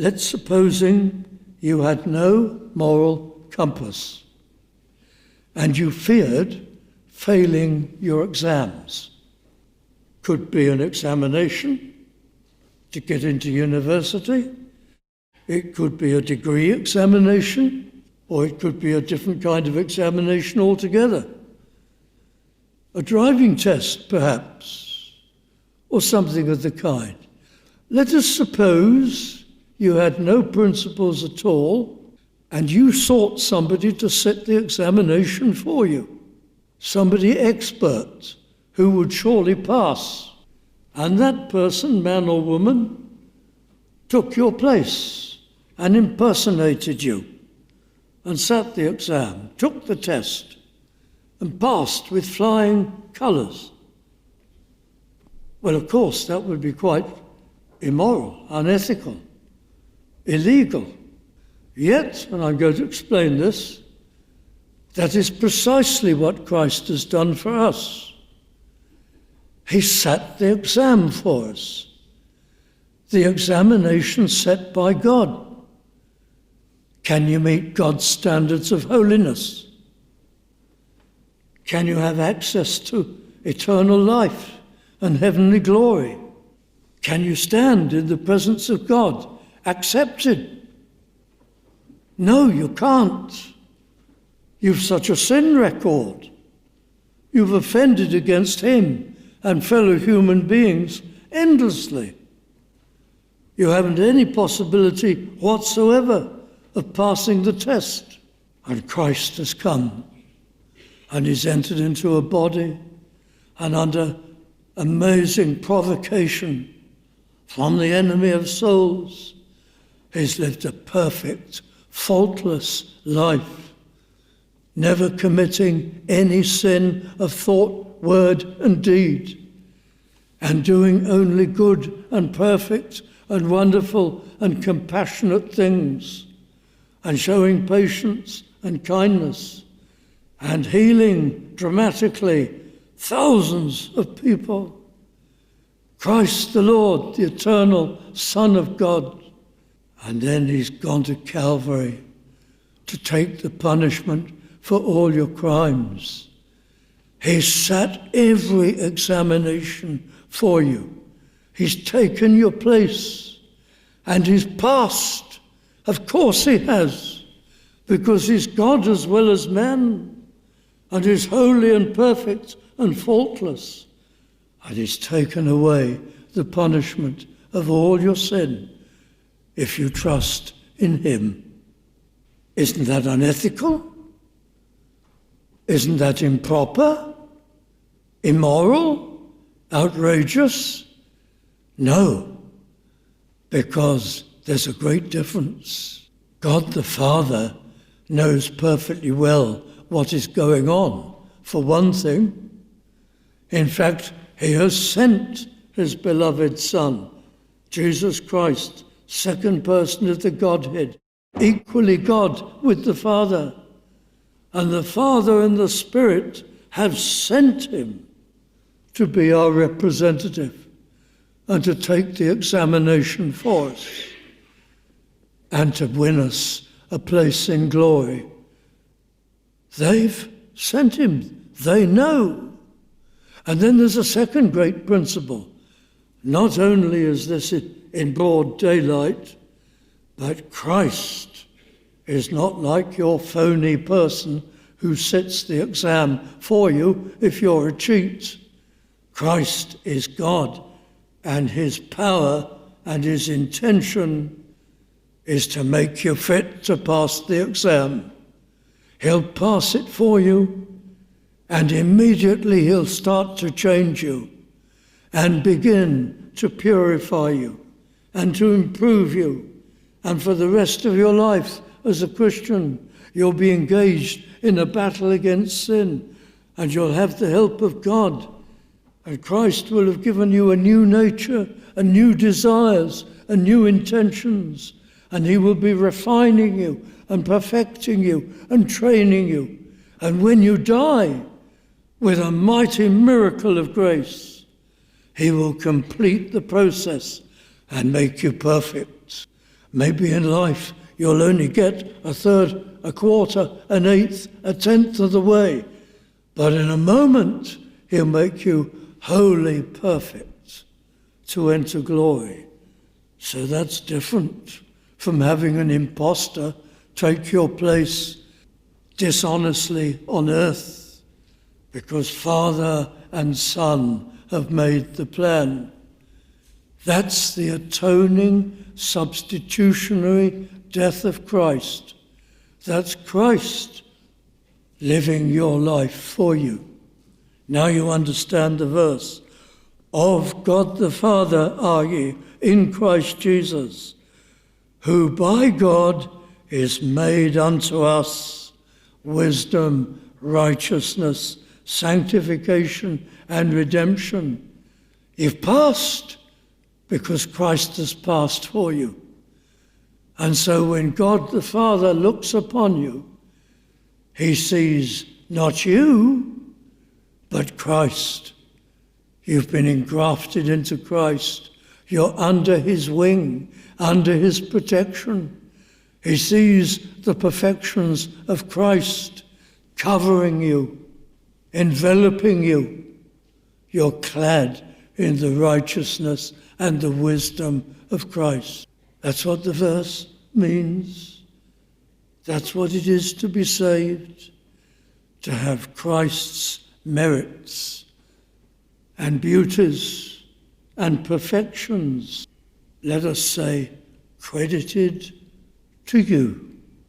Let's supposing you had no moral compass and you feared failing your exams. Could be an examination to get into university. It could be a degree examination, or it could be a different kind of examination altogether. A driving test, perhaps, or something of the kind. Let us suppose you had no principles at all, and you sought somebody to set the examination for you, somebody expert who would surely pass. And that person, man or woman, took your place and impersonated you and sat the exam, took the test, and passed with flying colours. Well, of course, that would be quite immoral, unethical, illegal. Yet, and I'm going to explain this, that is precisely what Christ has done for us. He sat the exam for us, the examination set by God. Can you meet God's standards of holiness? Can you have access to eternal life and heavenly glory? Can you stand in the presence of God, accepted? No, you can't. You've such a sin record. You've offended against him and fellow human beings endlessly. You haven't any possibility whatsoever of passing the test. And Christ has come and he's entered into a body, and under amazing provocation from the enemy of souls, he's lived a perfect, faultless life, never committing any sin of thought, word, and deed, and doing only good and perfect and wonderful and compassionate things, and showing patience and kindness, and healing dramatically thousands of people. Christ the Lord, the eternal Son of God. And then he's gone to Calvary to take the punishment for all your crimes. He sat every examination for you. He's taken your place and he's passed. Of course he has, because he's God as well as man, and he's holy and perfect and faultless. And he's taken away the punishment of all your sin if you trust in him. Isn't that unethical? Isn't that improper? Immoral? Outrageous? No, because there's a great difference. God the Father knows perfectly well what is going on, for one thing. In fact, he has sent his beloved Son, Jesus Christ, second person of the Godhead, equally God with the Father. And the Father and the Spirit have sent him to be our representative and to take the examination for us and to win us a place in glory. They've sent him. They know. And then there's a second great principle. Not only is this in broad daylight, but Christ is not like your phony person who sits the exam for you if you're a cheat. Christ is God, and his power and his intention is to make you fit to pass the exam. He'll pass it for you, and immediately he'll start to change you and begin to purify you and to improve you. And for the rest of your life as a Christian, you'll be engaged in a battle against sin, and you'll have the help of God. And Christ will have given you a new nature, and new desires, and new intentions. And he will be refining you and perfecting you and training you. And when you die, with a mighty miracle of grace, he will complete the process and make you perfect. Maybe in life you'll only get a third, a quarter, an eighth, a tenth of the way. But in a moment, he'll make you wholly perfect to enter glory. So that's different from having an impostor take your place dishonestly on earth, because Father and Son have made the plan. That's the atoning, substitutionary death of Christ. That's Christ living your life for you. Now you understand the verse. Of God the Father are ye in Christ Jesus, who by God is made unto us wisdom, righteousness, sanctification, and redemption. You've passed because Christ has passed for you. And so when God the Father looks upon you, he sees not you, but Christ. You've been engrafted into Christ. You're under his wing, under his protection. He sees the perfections of Christ covering you, enveloping you. You're clad in the righteousness and the wisdom of Christ. That's what the verse means. That's what it is to be saved, to have Christ's merits and beauties and perfections, let us say, credited to you.